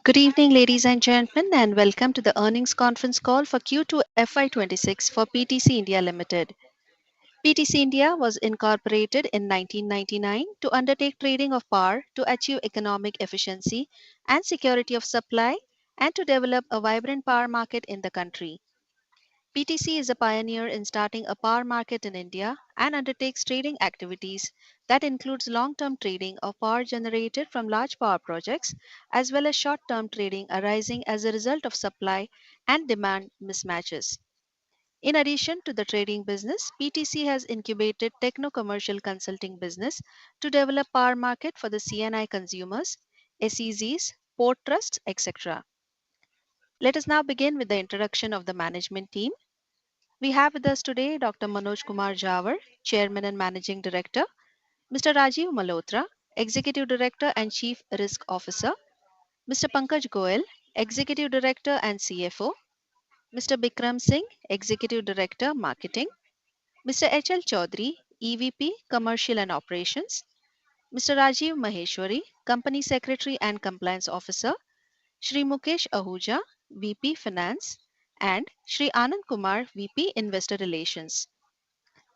Good evening, ladies and gentlemen, and welcome to the earnings conference call for Q2 FY26 for PTC India Limited. PTC India was incorporated in 1999 to undertake trading of power to achieve economic efficiency and security of supply and to develop a vibrant power market in the country. PTC is a pioneer in starting a power market in India and undertakes trading activities that includes long-term trading of power generated from large power projects as well as short-term trading arising as a result of supply and demand mismatches. In addition to the trading business, PTC has incubated techno-commercial consulting business to develop power market for the CNI consumers, SEZs, port trusts, etc. Let us now begin with the introduction of the management team. We have with us today Dr. Manoj Kumar Jawar, Chairman and Managing Director, Mr. Rajiv Malhotra, Executive Director and Chief Risk Officer, Mr. Pankaj Goel, Executive Director and CFO, Mr. Bikram Singh, Executive Director, Marketing, Mr. H.L. Chaudhary, EVP, Commercial and Operations, Mr. Rajiv Maheshwari, Company Secretary and Compliance Officer, Shri Mukesh Ahuja, VP Finance, and Shri Anand Kumar, VP Investor Relations.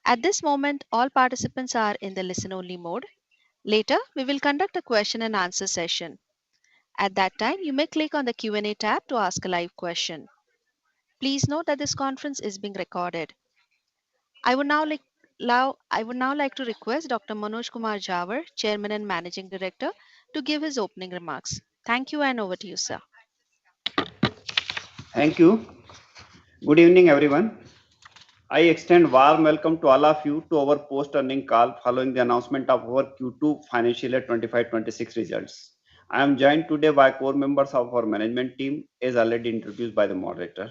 At this moment, all participants are in the listen only mode. Later, we will conduct a question and answer session. At that time, you may click on the Q&A tab to ask a live question. Please note that this conference is being recorded. I would now like I would now like to request Dr. Manoj Kumar Jawar, Chairman and Managing Director, to give his opening remarks. Thank you and over to you, sir. Thank you. Good evening, everyone. I extend warm welcome to all of you to our post-earning call following the announcement of our Q2 financial year 25-26 results. I am joined today by core members of our management team, as already introduced by the moderator.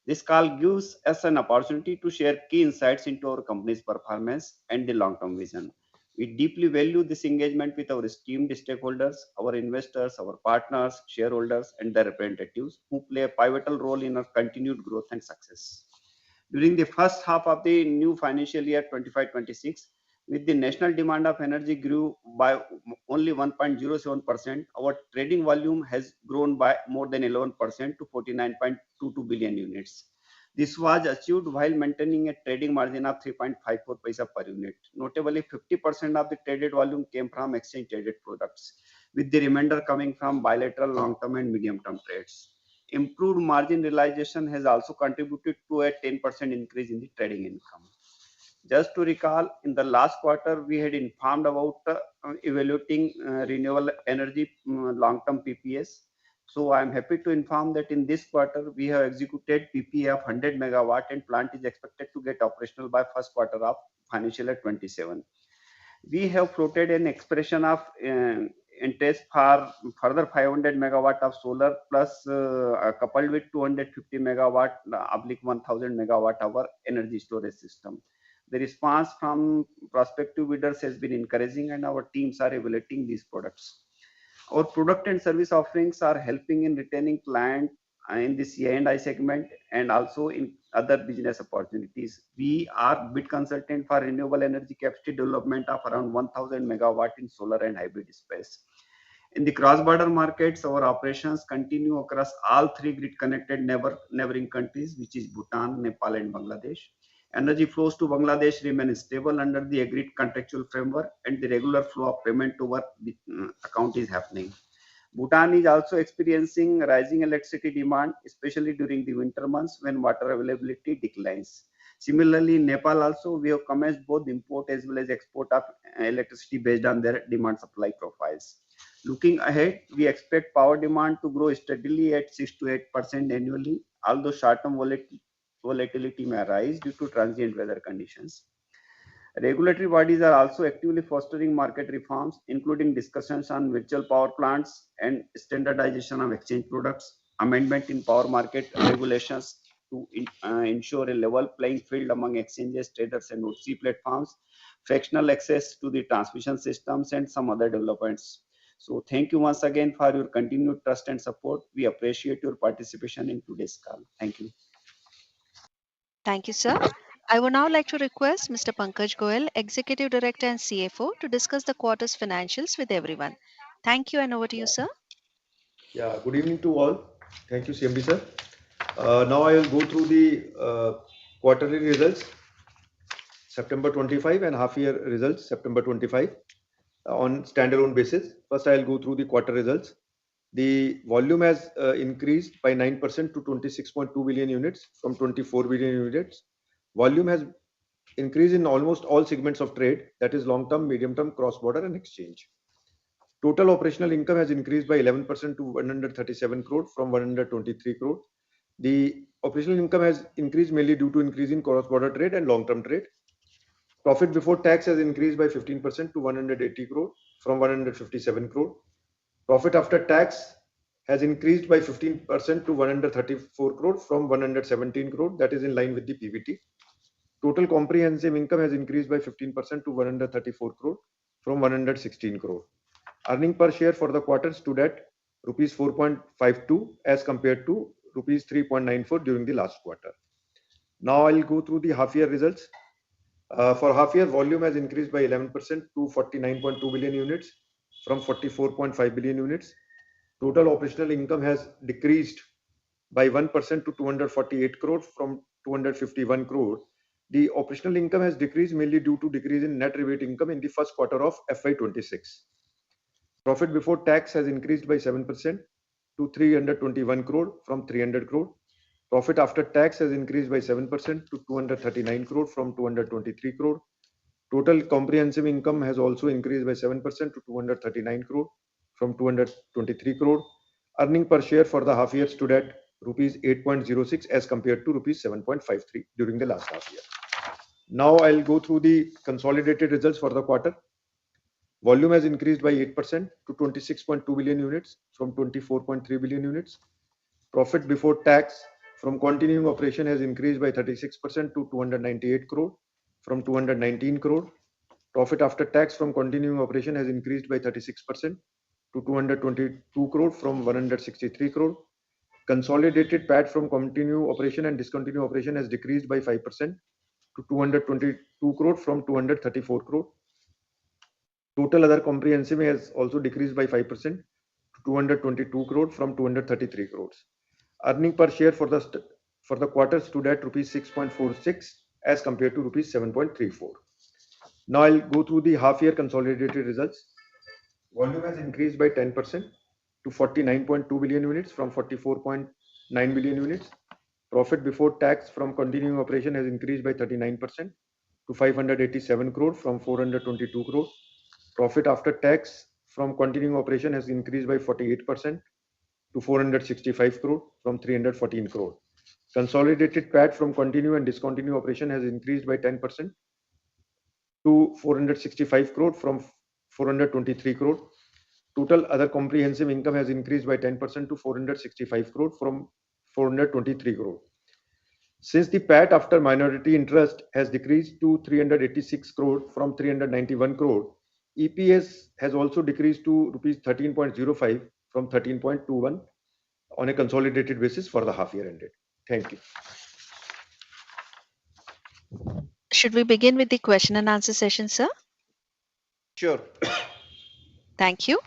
This call gives us an opportunity to share key insights into our company's performance and the long-term vision. We deeply value this engagement with our esteemed stakeholders, our investors, our partners, shareholders, and their representatives who play a pivotal role in our continued growth and success. During the first half of the new financial year 25-26, with the national demand of energy grew by only 1.07%, our trading volume has grown by more than 11% to 49.22 billion units. This was achieved while maintaining a trading margin of 3.54 paisa per unit. Notably, 50% of the traded volume came from exchange traded products, with the remainder coming from bilateral long-term and medium-term trades. Improved margin realization has also contributed to a 10% increase in the trading income. Just to recall, in the last quarter, we had informed about evaluating renewable energy long-term PPAs. So I am happy to inform that in this quarter, we have executed PPA of 100 megawatt and plant is expected to get operational by first quarter of financial year 27. We have floated an expression of interest for further 500 megawatt of solar plus coupled with 250 megawatt oblique 1000 megawatt hour energy storage system. The response from prospective bidders has been encouraging and our teams are evaluating these products. Our product and service offerings are helping in retaining client in the C&I segment and also in other business opportunities. We are bid consultant for renewable energy capacity development of around 1000 megawatt in solar and hybrid space. In the cross-border markets, our operations continue across all three grid-connected neighboring countries, which is Bhutan, Nepal, and Bangladesh. Energy flows to Bangladesh remain stable under the agreed contractual framework, and the regular flow of payment over the account is happening. Bhutan is also experiencing rising electricity demand, especially during the winter months when water availability declines. Similarly, in Nepal also, we have commenced both import as well as export of electricity based on their demand supply profiles. Looking ahead, we expect power demand to grow steadily at 6 to 8% annually, although short-term volatility may arise due to transient weather conditions. Regulatory bodies are also actively fostering market reforms, including discussions on virtual power plants and standardization of exchange products, amendment in power market regulations to ensure a level playing field among exchanges, traders, and OTC platforms, fractional access to the transmission systems, and some other developments. So, thank you once again for your continued trust and support. We appreciate your participation in today's call. Thank you. Thank you, sir. I would now like to request Mr. Pankaj Goel, Executive Director and CFO, to discuss the quarter's financials with everyone. Thank you and over to you, sir. Yeah, good evening to all. Thank you, CMD sir. Now I will go through the quarterly results, September 25, and half year results, September 25, on standalone basis. First, I will go through the quarter results. The volume has increased by 9% to 26.2 billion units from 24 billion units. Volume has increased in almost all segments of trade, that is long term, medium term, cross border, and exchange. Total operational income has increased by 11% to 137 crore from 123 crore. The operational income has increased mainly due to increase in cross-border trade and long-term trade. Profit before tax has increased by 15% to 180 crore from 157 crore. Profit after tax has increased by 15% to 134 crore from 117 crore. That is in line with the PBT. Total comprehensive income has increased by 15% to 134 crore from 116 crore. Earning per share for the quarter stood at rupees 4.52 as compared to rupees 3.94 during the last quarter. Now I'll go through the half year results. For half year, volume has increased by 11% to 49.2 billion units from 44.5 billion units. Total operational income has decreased by 1% to 248 crore from 251 crore. The operational income has decreased mainly due to decrease in net rebate income in the first quarter of FY26. Profit before tax has increased by 7% to 321 crore from 300 crore. Profit after tax has increased by 7% to 239 crore from 223 crore. Total comprehensive income has also increased by 7% to 239 crore from 223 crore. Earning per share for the half year stood at rupees 8.06 as compared to rupees 7.53 during the last half year. Now I'll go through the consolidated results for the quarter. Volume has increased by 8% to 26.2 billion units from 24.3 billion units. Profit before tax from continuing operation has increased by 36% to 298 crore from 219 crore. Profit after tax from continuing operation has increased by 36% to 222 crore from 163 crore. Consolidated PAT from continuing operation and discontinued operation has decreased by 5% to 222 crore from 234 crore. Total other comprehensive has also decreased by 5% to 222 crore from 233 crores. Earning per share for the quarter stood at rupees 6.46 as compared to rupees 7.34. Now I'll go through the half year consolidated results. Volume has increased by 10% to 49.2 billion units from 44.9 billion units. Profit before tax from continuing operation has increased by 39% to 587 crore from 422 crore. Profit after tax from continuing operation has increased by 48% to 465 crore from 314 crore. Consolidated PAT from continuing and discontinued operation has increased by 10% to 465 crore from 423 crore. Total other comprehensive income has increased by 10% to 465 crore from 423 crore. Since the PAT after minority interest has decreased to 386 crore from 391 crore, EPS has also decreased to rupees 13.05 from 13.21 on a consolidated basis for the half year ended. Thank you. Should we begin with the question and answer session, sir? Sure. Thank you.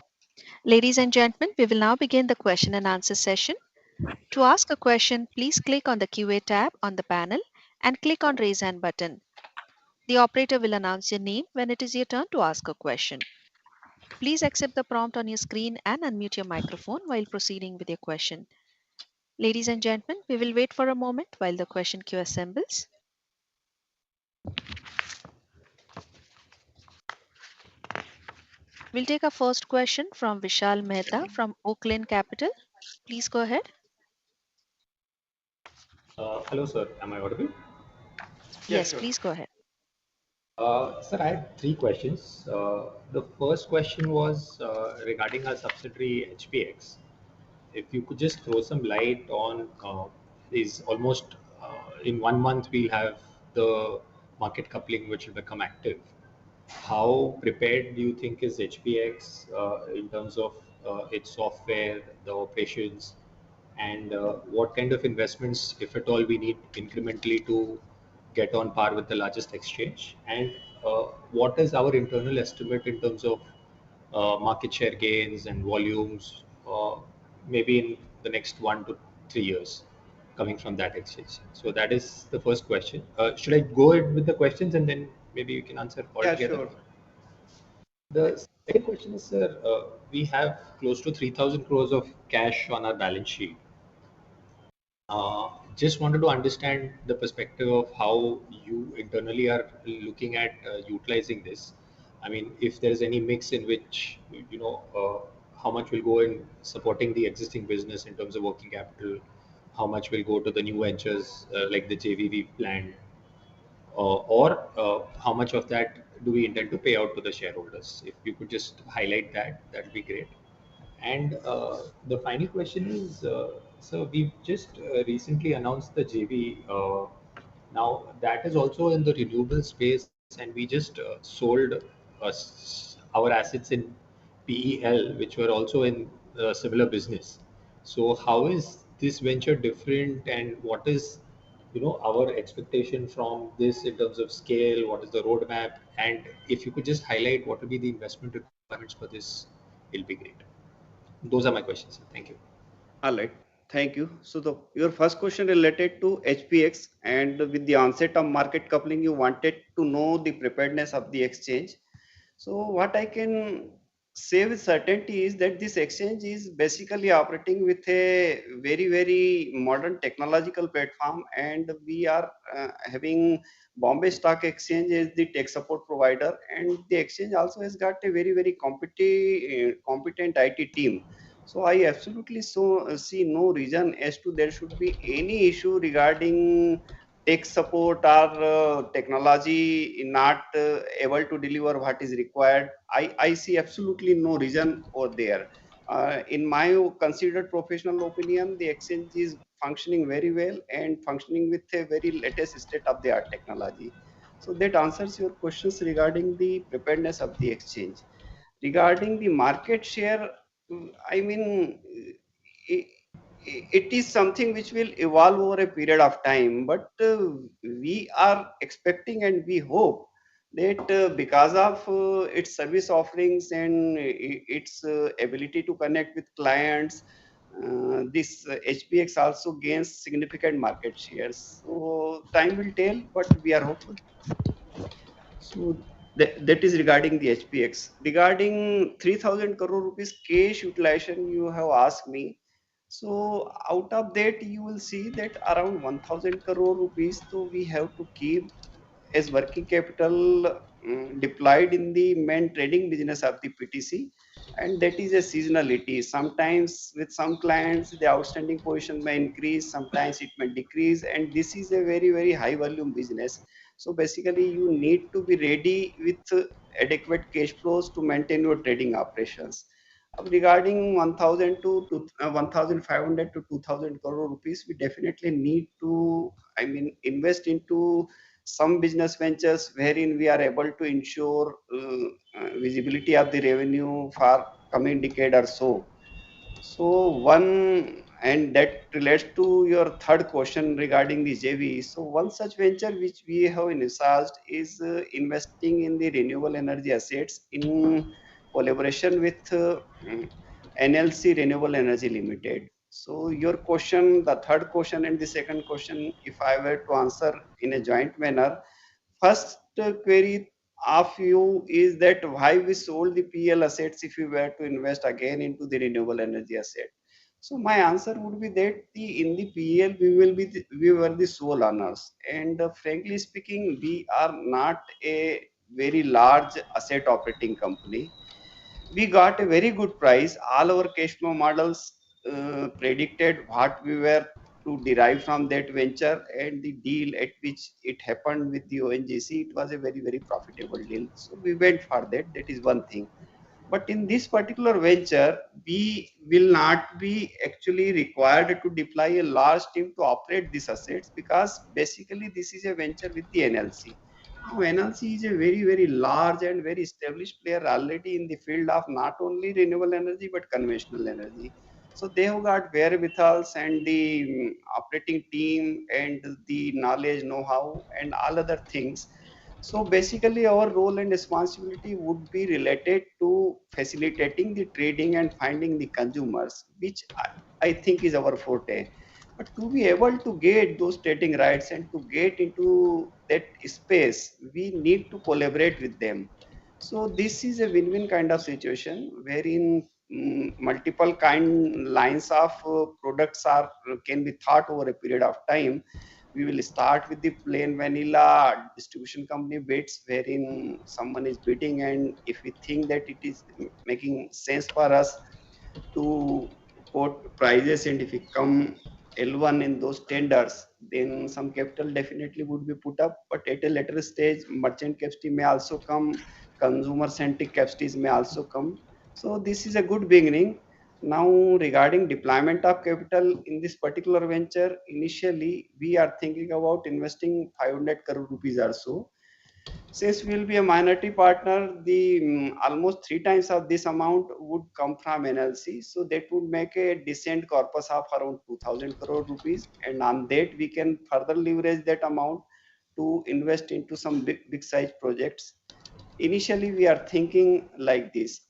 Ladies and gentlemen, we will now begin the question and answer session. To ask a question, please click on the QA tab on the panel and click on Raise Hand button. The operator will announce your name when it is your turn to ask a question. Please accept the prompt on your screen and unmute your microphone while proceeding with your question. Ladies and gentlemen, we will wait for a moment while the question queue assembles. We'll take our first question from Vishal Mehta from Oaklane Capital. Please go ahead. Hello, sir. Am I audible? Yes, Sure. please go ahead. Sir, I had three questions. The first question was regarding our subsidiary HPX. If you could just throw some light on is almost in 1 month we'll have the market coupling which will become active. How prepared do you think is HPX in terms of its software, the operations, and what kind of investments, if at all, we need incrementally to get on par with the largest exchange? And what is our internal estimate in terms of market share gains and volumes maybe in the next 1 to 3 years coming from that exchange? So that is the first question. Should I go ahead with the questions and then maybe you can answer all Yeah, together? sure. The second question is, sir, we have close to 3,000 crores of cash on our balance sheet. Just wanted to understand the perspective of how you internally are looking at utilizing this. I mean, if there is any mix in which, how much will go in supporting the existing business in terms of working capital, how much will go to the new ventures like the JV we planned, or how much of that do we intend to pay out to the shareholders? If you could just highlight that, that would be great. And the final question is, so we've just recently announced the JV. Now that is also in the renewable space, and we just sold our assets in PEL, which were also in similar business. So how is this venture different, and what is our expectation from this in terms of scale? What is the roadmap? And if you could just highlight what will be the investment requirements for this, it'll be great. Those are my questions, sir. Thank you. All right. Thank you. So your first question related to HPX, and with the onset of market coupling, you wanted to know the preparedness of the exchange. So what I can say with certainty is that this exchange is basically operating with a very, very modern technological platform, and we are having Bombay Stock Exchange as the tech support provider, and the exchange also has got a very, very competent IT team. So I absolutely see no reason as to there should be any issue regarding tech support or technology not able to deliver what is required. I see absolutely no reason over there. In my considered professional opinion, the exchange is functioning very well and functioning with a very latest state of the art technology. So that answers your questions regarding the preparedness of the exchange. Regarding the market share, I mean, i- it is something which will evolve over a period of time, but we are expecting and we hope that because of its service offerings and its ability to connect with clients, this HPX also gains significant market shares. So time will tell, but we are hopeful. So that is regarding the HPX. Regarding 3,000 crore rupees cash utilization, you have asked me. So out of that, you will see that around 1,000 crore rupees, so we have to keep as working capital deployed in the main trading business of the PTC, and that is a seasonality. Sometimes with some clients, the outstanding position may increase, sometimes it may decrease, and this is a very, very high volume business. So basically, you need to be ready with adequate cash flows to maintain your trading operations. Regarding 1,000 to 1,500 to 2,000 crore rupees, we definitely need to, I mean, invest into some business ventures wherein we are able to ensure visibility of the revenue for coming decade or so. So one, and that relates to your third question regarding the JV. So one such venture which we have envisaged is investing in the renewable energy assets in collaboration with NLC Renewable Energy Limited. So your question, the third question and the second question, if I were to answer in a joint manner, first query of you is that why we sold the PL assets if we were to invest again into the renewable energy asset. So my answer would be that in the PL we were the sole owners, and frankly speaking, we are not a very large asset operating company. We got a very good price. All our cash flow models predicted what we were to derive from that venture, and the deal at which it happened with the ONGC, it was a very, very profitable deal. So we went for that. That is one thing. But in this particular venture, we will not be actually required to deploy a large team to operate these assets, because basically this is a venture with the NLC. Now, NLC is a very, very large and very established player already in the field of not only renewable energy but conventional energy. So they have got wherewithals and the operating team and the knowledge, know-how, and all other things. So basically, our role and responsibility would be related to facilitating the trading and finding the consumers, which I think is our forte. But to be able to get those trading rights and to get into that space, we need to collaborate with them. So this is a win-win kind of situation wherein multiple kind lines of products are can be thought over a period of time. We will start with the plain vanilla distribution company bids wherein someone is bidding, and if we think that it is making sense for us to quote prices, and if we come L1 in those tenders, then some capital definitely would be put up. But at a later stage, merchant capacity may also come, consumer centric capacities may also come. So this is a good beginning. Now, regarding deployment of capital in this particular venture, initially we are thinking about investing 500 crore rupees or so. Since we will be a minority partner, the almost three times of this amount would come from NLC. So that would make a decent corpus of around 2000 crore rupees. And on that, we can further leverage that amount to invest into some big size projects. Initially, we are thinking like this.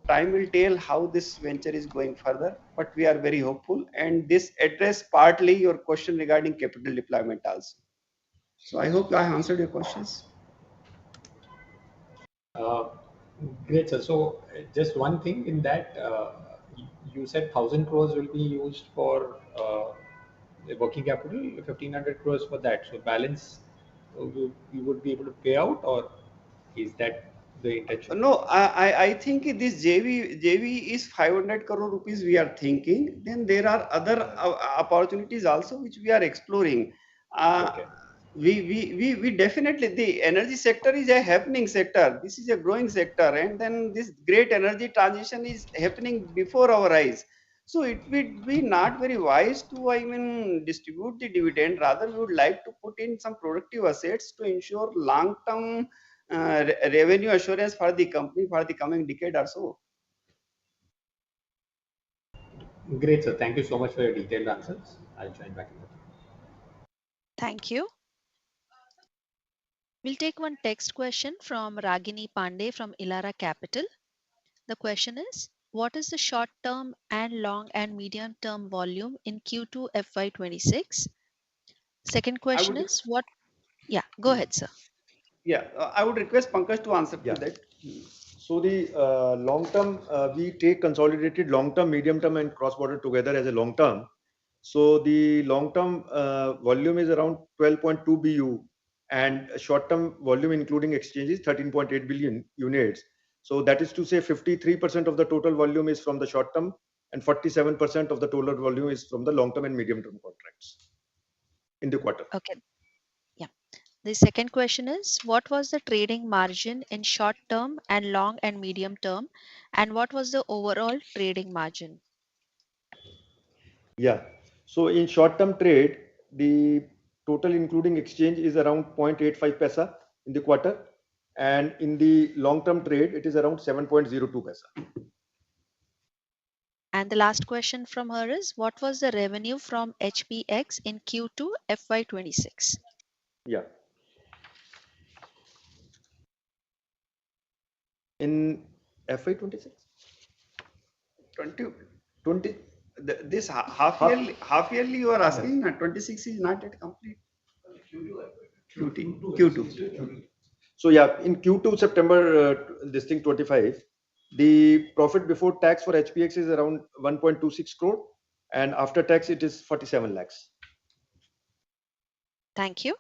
Time will tell how this venture is going further, but we are very hopeful. And this address partly your question regarding capital deployment also. So I hope I answered your questions. Uh, Great, sir. So just one thing in that, you said 1,000 crores will be used for the working capital, 1,500 crores for that. So balance, you would be able to pay out, or is that the intention? No, I think this JV is 500 crore rupees we are thinking. Then there are other opportunities also which we are exploring. Uh, Okay. we definitely, the energy sector is a happening sector. This is a growing sector, and then this great energy transition is happening before our eyes. So it would be not very wise to, I mean, distribute the dividend. Rather, we would like to put in some productive assets to ensure long-term revenue assurance for the company for the coming decade or so. Great, sir. Thank you so much for your detailed answers. I'll join back in the Thank you. We'll take one text question from Ragini Pandey from Elara Capital. The question is, what is the short term and long and medium term volume in Q2 FY26? Second I question would, is, yeah, go ahead, sir. yeah, I would request Pankaj to answer to Yeah. that. So the long term, we take consolidated long term, medium term, and cross border together as a long term. So the long term volume is around 12.2 BU, and short term volume, including exchanges, 13.8 billion units. So that is to say, 53% of the total volume is from the short term, and 47% of the total volume is from the long term and medium term contracts in the quarter. Okay, yeah. The second question is, what was the trading margin in short term and long and medium term, and what was the overall trading margin? Yeah. So in short-term trade, the total including exchange is around 0.85 paisa in the quarter, and in the long-term trade, it is around 7.02 paisa. And the last question from her is, what was the revenue from HPX in Q2 FY26? Yeah. In FY26, 20, 20, this half yearly you are asking, 26 is not yet complete. Q2. so yeah, in Q2 September, this thing 25, the profit before tax for HPX is around 1.26 crore, and after tax it is 47 lakhs. Thank you.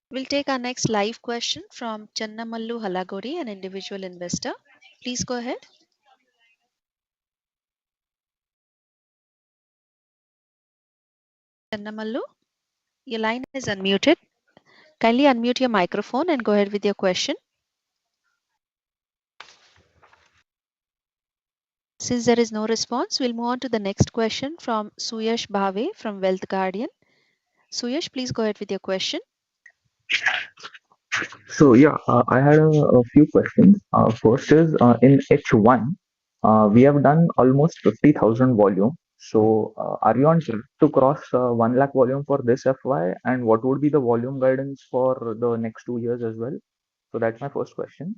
We'll take our next live question from Channamallu Halagori, an individual investor. Please go ahead. Channamallu, your line is unmuted. Kindly unmute your microphone and go ahead with your question. Since there is no response, we'll move on to the next question from Suyash Bhave from Wealth Guardian. Suyash, please go ahead with your question. So yeah, I had a few questions. First is in H1, we have done almost 50,000 volume, So, are you on track to cross 1 lakh volume for this FY? And what would be the volume guidance for the next 2 years as well? So that's my first question.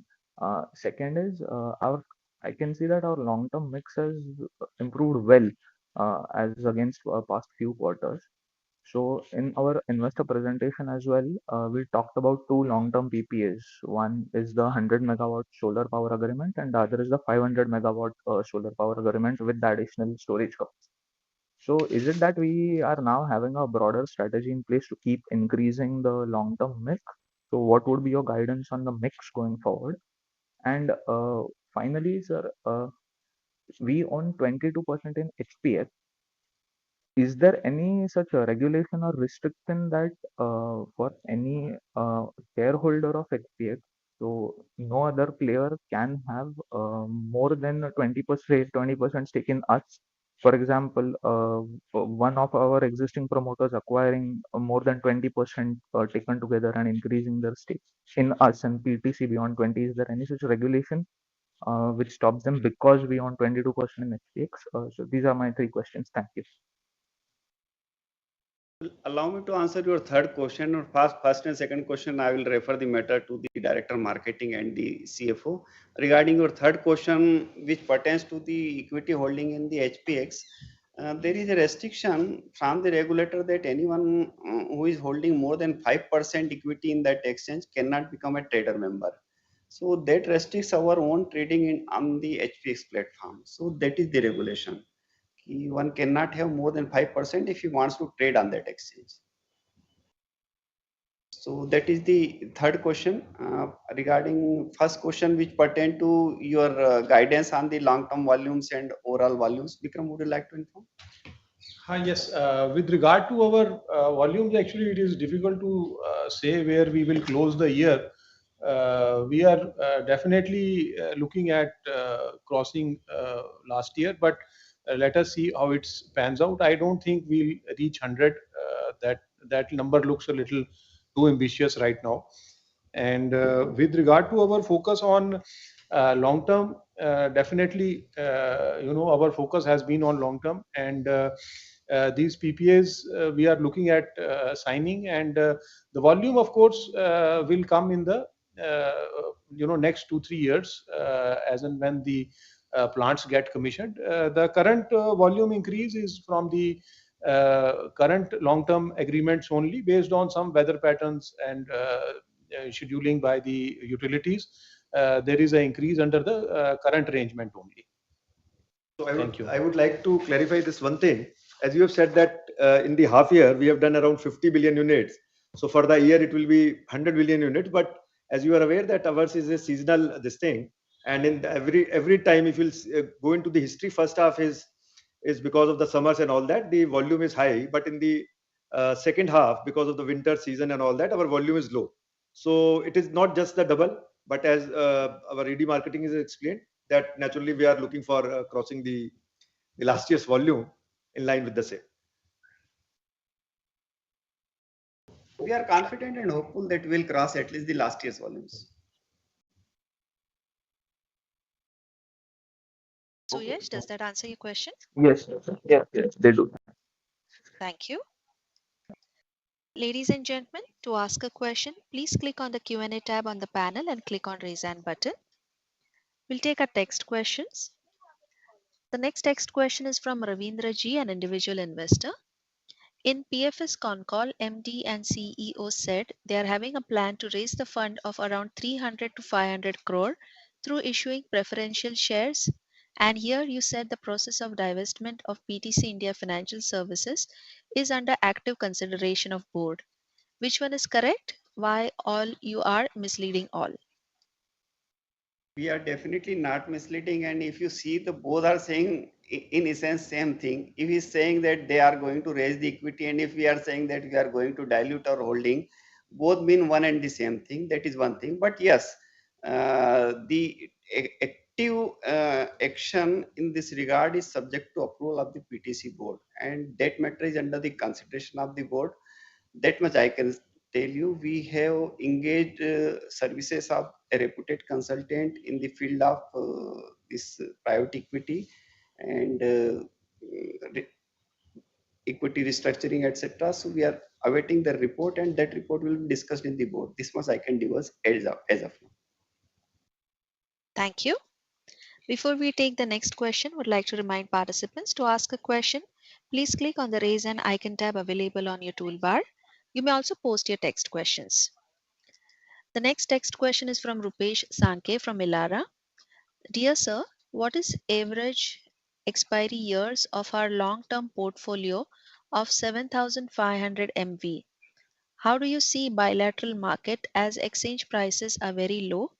Second is our I can see that our long-term mix has improved well as against past few quarters. So in our investor presentation as well, we talked about two long-term PPAs. One is the 100 megawatt solar power agreement, and the other is the 500 megawatt solar power agreement with the additional storage costs. So is it that we are now having a broader strategy in place to keep increasing the long-term mix? So what would be your guidance on the mix going forward? And finally, sir, we own 22% in HPS. Is there any such regulation or restriction that for any shareholder of HPX, so no other player can have more than a 20% stake in us? For example, one of our existing promoters acquiring more than 20% taken together and increasing their stake in us and PTC beyond 20. Is there any such regulation which stops them because we own 22% in HPX? So these are my three questions. Thank you. Allow me to answer your third question. Or first and second question, I will refer the matter to the Director Marketing and the CFO. Regarding your third question, which pertains to the equity holding in the HPX, there is a restriction from the regulator that anyone who is holding more than 5% equity in that exchange cannot become a trader member. So that restricts our own trading on the HPX platform. So that is the regulation. One cannot have more than 5% if he wants to trade on that exchange. So that is the third question. Regarding first question, which pertain to your guidance on the long-term volumes and overall volumes, Vikram, would you like to inform? Hi, yes. With regard to our volumes, actually, it is difficult to say where we will close the year. We are definitely looking at crossing last year, but let us see how it pans out. I don't think we'll reach 100. That number looks a little too ambitious right now. And with regard to our focus on long term, definitely, our focus has been on long term, and these PPAs we are looking at signing, and the volume, of course, will come in the next 2-3 years as and when the plants get commissioned. The current volume increase is from the current long-term agreements only, based on some weather patterns and scheduling by the utilities. There is an increase under the current arrangement only. So Thank you. I would like to clarify this one thing. As you have said that in the half year, we have done around 50 billion units. So for the year, it will be 100 billion units. But as you are aware that ours is a seasonal this thing. And in every time, if you'll go into the history, first half is because of the summers and all that, the volume is high. But in the second half, because of the winter season and all that, our volume is low. So it is not just the double, but as our ED marketing is explained, that naturally we are looking for crossing the last year's volume in line with the same. We are confident and hopeful that we will cross at least the last year's volumes. Suyesh, does that answer your question? Yes, yes, they do. Thank you. Ladies and gentlemen, to ask a question, please click on the Q&A tab on the panel and click on Raise Hand button. We'll take our text questions. The next text question is from Ravindra G, an individual investor. In PFS Concall, MD and CEO said they are having a plan to raise the fund of around 300 to 500 crore through issuing preferential shares. And here you said the process of divestment of PTC India Financial Services is under active consideration of board. Which one is correct? Why all you are misleading all? We are definitely not misleading, and if you see, the both are saying in essence same thing. If he's saying that they are going to raise the equity, and if we are saying that we are going to dilute our holding, both mean one and the same thing. That is one thing. But yes, the active action in this regard is subject to approval of the PTC board, and that matter is under the consideration of the board. That much I can tell you. We have engaged services of a reputed consultant in the field of this private equity, and equity restructuring, etc. So we are awaiting the report, and that report will be discussed in the board. This much I can divulge as of now. Thank you. Before we take the next question, would like to remind participants to ask a question. Please click on the raise an icon tab available on your toolbar. You may also post your text questions. The next text question is from Rupesh Sanke from Elara. Dear sir, what is average expiry years of our long-term portfolio of 7,500 MV? How do you see bilateral market as exchange prices are very low?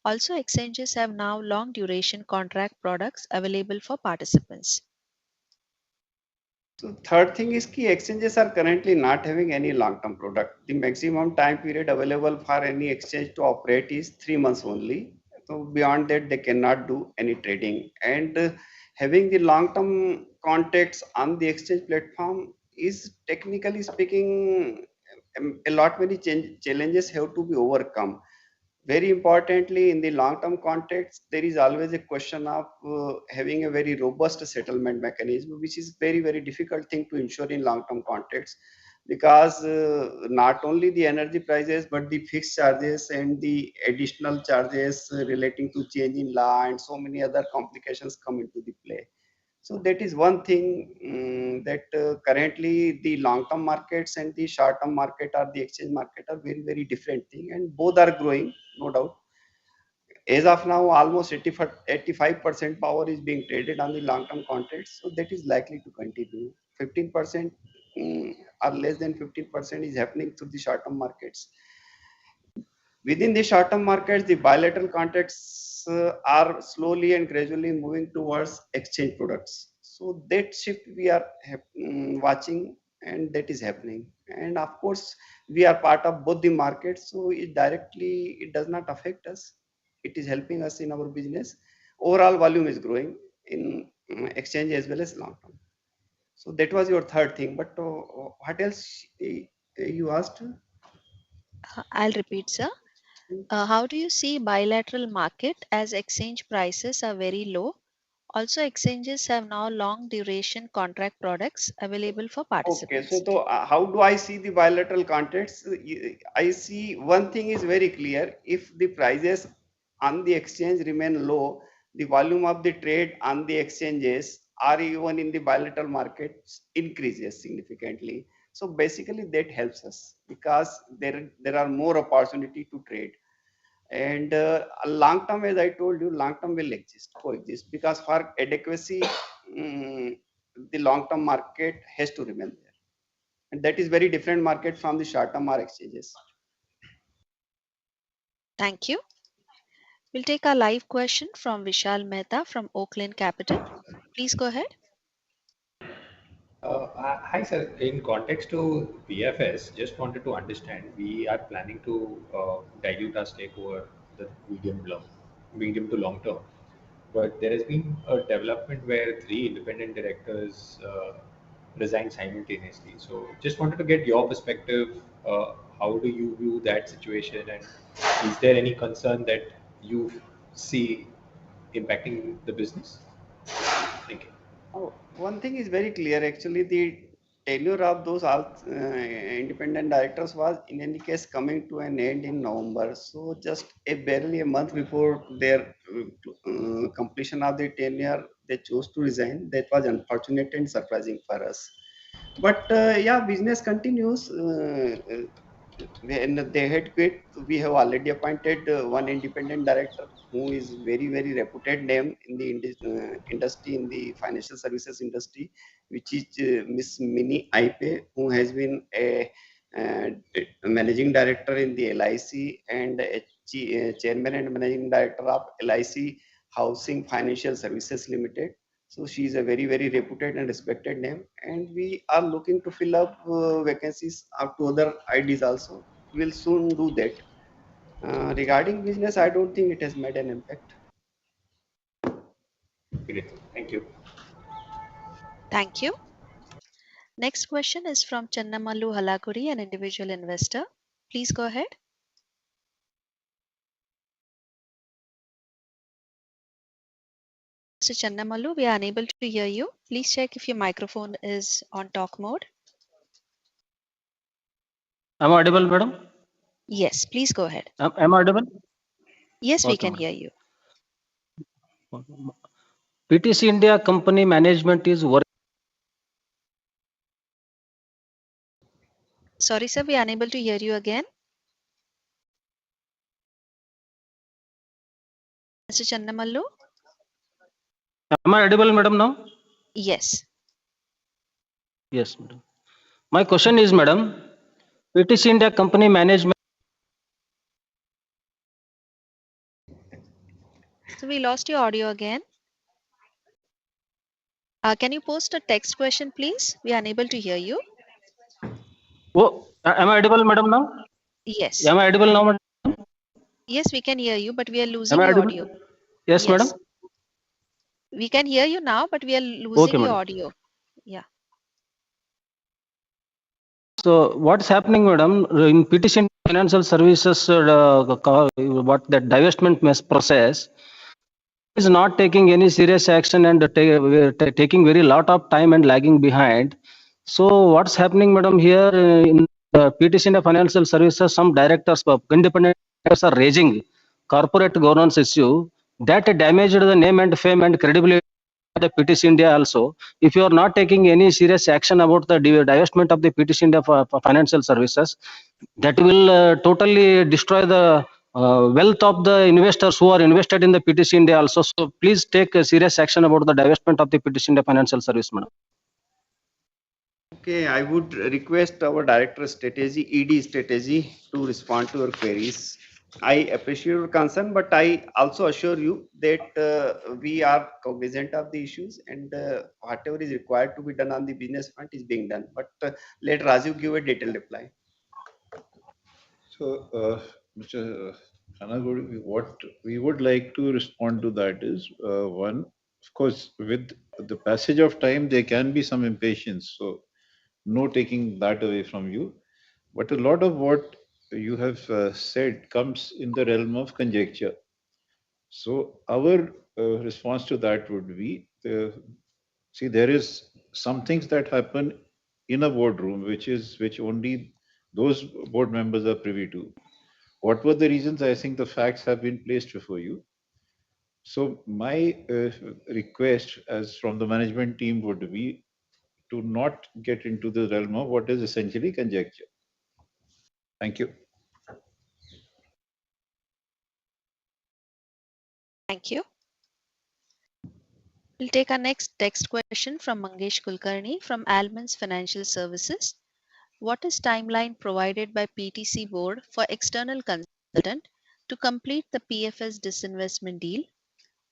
Also, exchanges have now long duration contract products available for participants. So third thing is key exchanges are currently not having any long-term product. The maximum time period available for any exchange to operate is 3 months only. So beyond that, they cannot do any trading. And having the long-term contracts on the exchange platform is technically speaking a lot many challenges have to be overcome. Very importantly, in the long term context, there is always a question of having a very robust settlement mechanism, which is very difficult thing to ensure in long term context, because not only the energy prices but the fixed charges and the additional charges relating to change in law and so many other complications come into the play. So that is one thing, that currently the long-term markets and the short-term market or the exchange market are very different thing, and both are growing, no doubt. As of now, almost 85% power is being traded on the long-term contracts, so that is likely to continue. 15% or less than 15% is happening through the short-term markets. Within the short-term markets, the bilateral contracts are slowly and gradually moving towards exchange products. So that shift we are watching, and that is happening. And of course, we are part of both the markets, so it does not affect us. It is helping us in our business. Overall volume is growing in exchange as well as long term. So that was your third thing. But what else you asked? I'll repeat, sir. How do you see bilateral market as exchange prices are very low? Also, exchanges have now long duration contract products available for Okay, so participants. how do I see the bilateral contracts? I see one thing is very clear. If the prices on the exchange remain low, the volume of the trade on the exchanges or even in the bilateral markets increases significantly. So basically that helps us because there are more opportunity to trade. And long term, as I told you, long term will coexist, because for adequacy, mm, the long term market has to remain there, and that is very different market from the short term or exchanges. Thank you. We'll take our live question from Vishal Mehta from Oakland Capital. Please go ahead. Hi, sir. In context to BFS, just wanted to understand, we are planning to dilute our stake over the medium to long term. But there has been a development where three independent directors resigned simultaneously. So just wanted to get your perspective. How do you view that situation, and is there any concern that you see impacting the business? Thank you. Oh, one thing is very clear. Actually, the tenure of those all independent directors was in any case coming to an end in November. So just barely a month before their completion of the tenure, they chose to resign. That was unfortunate and surprising for us. But yeah, business continues. When they had quit, we have already appointed one independent director who is very reputed name in the industry, in the financial services industry, which is Miss Mini Ipe, who has been uh, managing director in the LIC and chairman and managing director of LIC Housing Financial Services Limited. So she is a very reputed and respected name, and we are looking to fill up vacancies up to other IDs also. We'll soon do that. Regarding business, I don't think it has made an impact. Great. Thank you. Thank you. Next question is from Channamalu Halaguri, an individual investor. Please go ahead. Mr. Channamallu, we are unable to hear you. Please check if your microphone is on talk mode. Am I audible, madam? Yes, please go ahead. Am I audible? Yes, we Okay, can madam. hear you. PTC India company management is working. Sorry, sir, we are unable to hear you again. Mr. Channamallu? Am I audible, madam, now? Yes. Yes, madam. My question is, madam, PTC India company management. So we lost your audio again. Can you post a text question, please? We are unable to hear you. Oh, am I audible, madam, now? Yes. Am I audible now, madam? Yes, we can hear you, but we are Am losing I your audible? audio. Yes, madam. Yes. We can hear you now, but we are Okay, losing your madam. audio. Yeah. So what's happening, madam, in PTC India Financial Services, what that divestment process is not taking any serious action and taking very lot of time and lagging behind. So what's happening, madam, here in PTC India Financial Services, some directors, independent directors are raising corporate governance issue that damaged the name and fame and credibility of the PTC India also. If you are not taking any serious action about the divestment of the PTC India for financial services, that will totally destroy the wealth of the investors who are invested in the PTC India also. So please take a serious action about the divestment of the PTC India financial service, madam. Okay, I would request our director strategy, ED strategy, to respond to your queries. I appreciate your concern, but I also assure you that we are cognizant of the issues, and whatever is required to be done on the business front is being done. But let Rajiv give a detailed reply. So, Mr. Khanagodi, what we would like to respond to that is one, of course, with the passage of time, there can be some impatience. So, no taking that away from you. But a lot of what you have said comes in the realm of conjecture. So, our response to that would be see, there is some things that happen in a boardroom, which only those board members are privy to. What were the reasons? I think the facts have been placed before you. So my request as from the management team would be to not get into the realm of what is essentially conjecture. Thank you. Thank you. We'll take our next text question from Mangesh Kulkarni from Almond's Financial Services. What is timeline provided by PTC board for external consultant to complete the PFS disinvestment deal?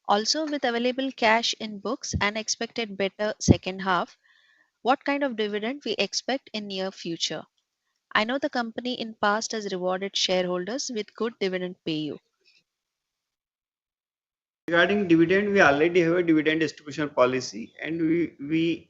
Also, with available cash in books and expected better second half, what kind of dividend we expect in near future? I know the company in past has rewarded shareholders with good dividend payout. Regarding dividend, we already have a dividend distribution policy, and we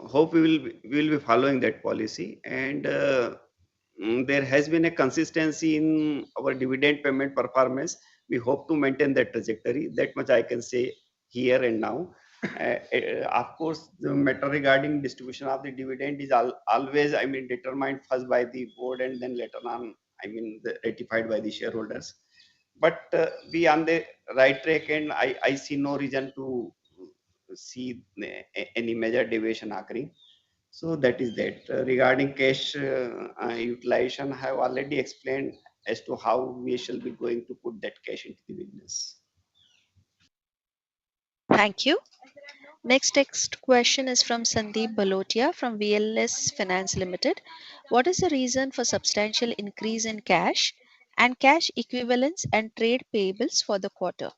hope we will be following that policy. And there has been a consistency in our dividend payment performance. We hope to maintain that trajectory. That much I can say here and now. Of course, the matter regarding distribution of the dividend is always, I mean, determined first by the board and then later on, I mean, ratified by the shareholders. But we on the right track, and I see no reason to see any major deviation occurring. So that is that. Regarding cash utilization, I have already explained as to how we shall be going to put that cash into the business. Thank you. Next text question is from Sandeep Balotia from VLS Finance Limited. What is the reason for substantial increase in cash and cash equivalents and trade payables for the quarter?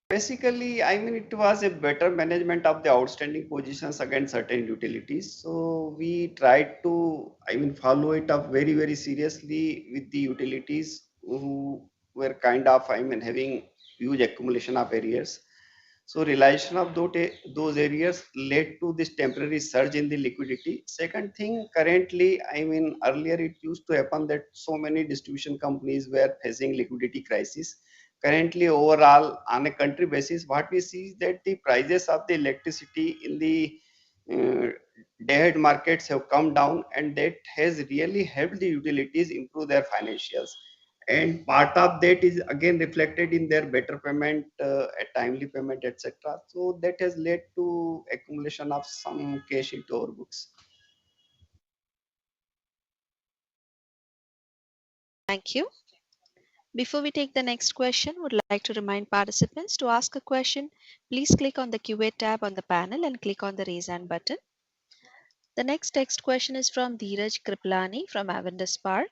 Basically, I mean, it was a better management of the outstanding positions against certain utilities. So we tried to, I mean, follow it up very, very seriously with the utilities who were kind of, I mean, having huge accumulation of arrears. So realization of those areas led to this temporary surge in the liquidity. Second thing, currently, I mean, earlier it used to happen that so many distribution companies were facing liquidity crisis. currently overall on a country basis, what we see is that the prices of the electricity in the day-ahead markets have come down, and that has really helped the utilities improve their financials. And part of that is again reflected in their better payment, a timely payment, etc. So that has led to accumulation of some cash into our books. Thank you. Before we take the next question, would like to remind participants to ask a question. Please click on the QA tab on the panel and click on the raise hand button. The next text question is from Dheeraj Kriplani from Avendus Spark.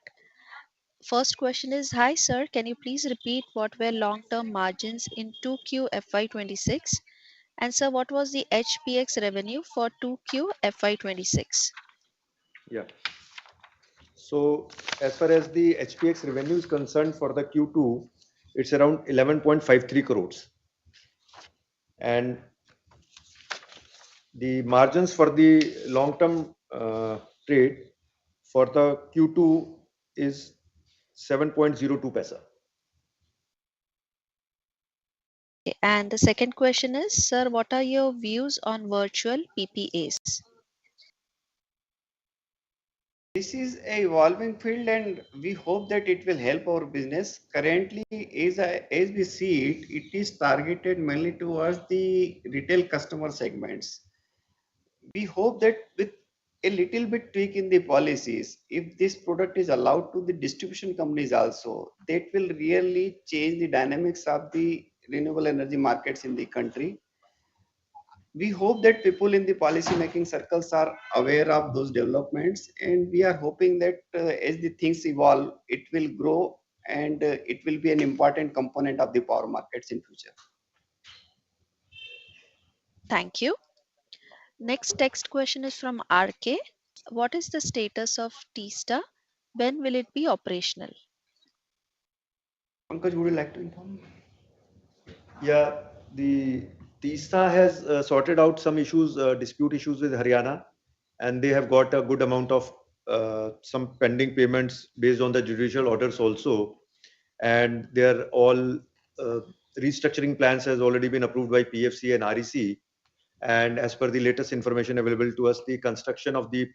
First question is, hi sir, can you please repeat what were long-term margins in 2Q FY26? And sir, what was the HPX revenue for 2Q FY26? Yeah. So as far as the HPX revenue is concerned for the Q2, it's around 11.53 crores. And the margins for the long-term trade for the Q2 is 7.02 paisa. And the second question is, sir, what are your views on virtual PPAs? This is a evolving field, and we hope that it will help our business. Currently, as we see it, it is targeted mainly towards the retail customer segments. We hope that with a little bit tweak in the policies, if this product is allowed to the distribution companies also, that will really change the dynamics of the renewable energy markets in the country. We hope that people in the policy making circles are aware of those developments, and we are hoping that as the things evolve, it will grow, and it will be an important component of the power markets in future. Thank you. Next text question is from RK. What is the status of Tista? When will it be operational? Pankaj, would you like to inform? Yeah, the Tista has sorted out some issues, dispute issues with Haryana, and they have got a good amount of some pending payments based on the judicial orders also. And their all restructuring plans has already been approved by PFC and REC. And as per the latest information available to us, the construction of the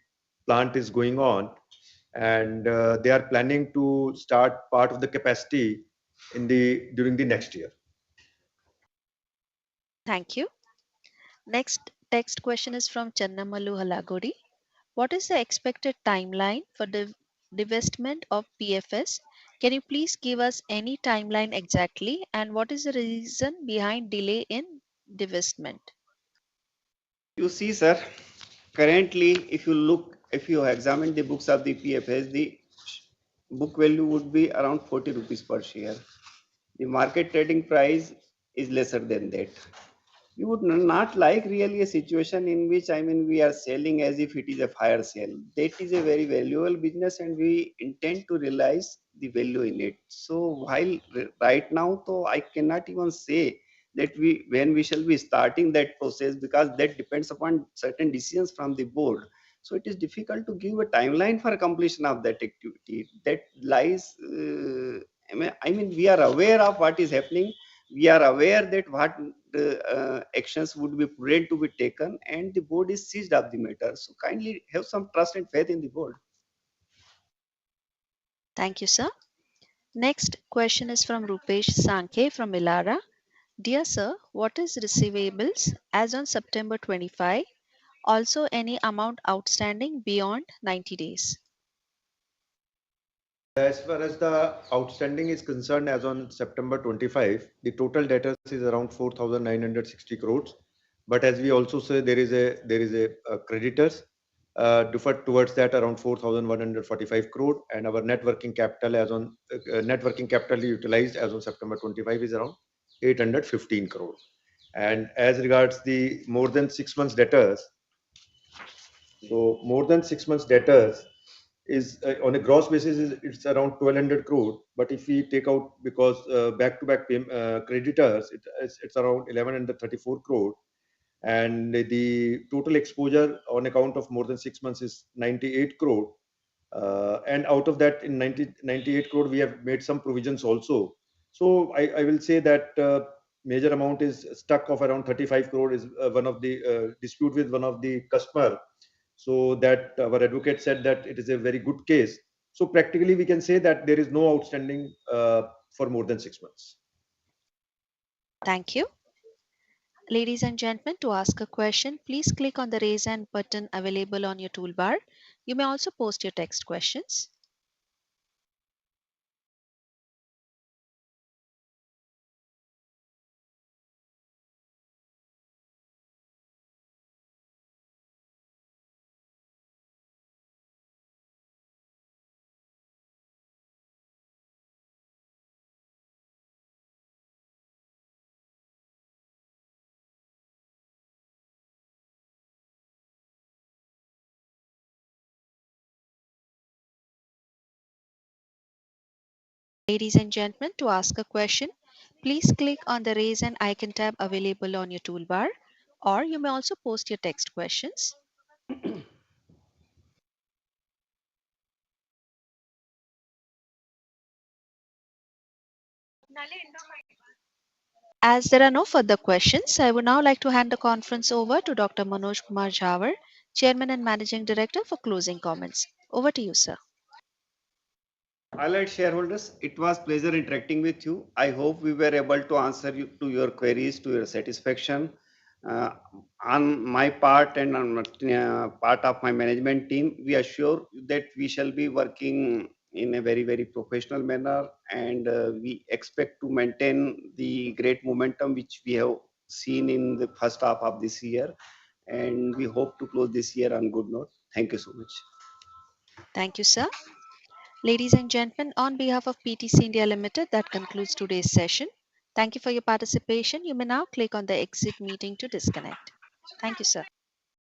plant is going on, and they are planning to start part of the capacity during the next year. Thank you. Next text question is from Channamalu Halagodi. What is the expected timeline for the divestment of PFS? Can you please give us any timeline exactly, and what is the reason behind delay in divestment? You see, sir, currently, if you examine the books of the PFS, the book value would be around 40 rupees per share. The market trading price is lesser than that. We would not like really a situation in which, I mean, we are selling as if it is a fire sale. That is a very valuable business, and we intend to realize the value in it. So while right now, though, I cannot even say that when we shall be starting that process, because that depends upon certain decisions from the board. So it is difficult to give a timeline for completion of that activity. That lies. I mean, we are aware of what is happening. We are aware that what actions would be prudent to be taken, and the board is seized of the matter. So kindly have some trust and faith in the board. Thank you, sir. Next question is from Rupesh Sankhe from Elara. Dear sir, what is receivables as on September 25? Also, any amount outstanding beyond 90 days? As far as the outstanding is concerned, as on September 25, the total debtors is around 4,960 crores. But as we also say, there is a creditors deferred towards that around 4,145 crore, and our net working capital utilized as on September 25 is around 815 crore. And as regards the more than 6 months debtors, so more than 6 months debtors is on a gross basis it's around 1,200 crore. But if we take out, because back-to-back creditors, it's around 1,134 crore, and the total exposure on account of more than 6 months is 98 crore. And out of that, in 98 crore, we have made some provisions also. So I will say that major amount is stuck of around 35 crore is one of the dispute with one of the customer. So that our advocate said that it is a very good case. So practically we can say that there is no outstanding for more than 6 months. Thank you. Ladies and gentlemen, to ask a question, please click on the raise hand button available on your toolbar. You may also post your text questions. Ladies and gentlemen, to ask a question, please click on the raise hand icon tab available on your toolbar, or you may also post your text questions. As there are no further questions, I would now like to hand the conference over to Dr. Manoj Kumar Jhawar, Chairman and Managing Director, for closing comments. Over to you, sir. Allied shareholders, it was pleasure interacting with you. I hope we were able to answer you to your queries to your satisfaction. Uh, on my part and on part of my management team, we assure that we shall be working in a very, very professional manner, and we expect to maintain the great momentum which we have seen in the first half of this year, and we hope to close this year on good note. Thank you so much. Thank you, sir. Ladies and gentlemen, on behalf of PTC India Limited, that concludes today's session. Thank you for your participation. You may now click on the exit meeting to disconnect. Thank you, sir.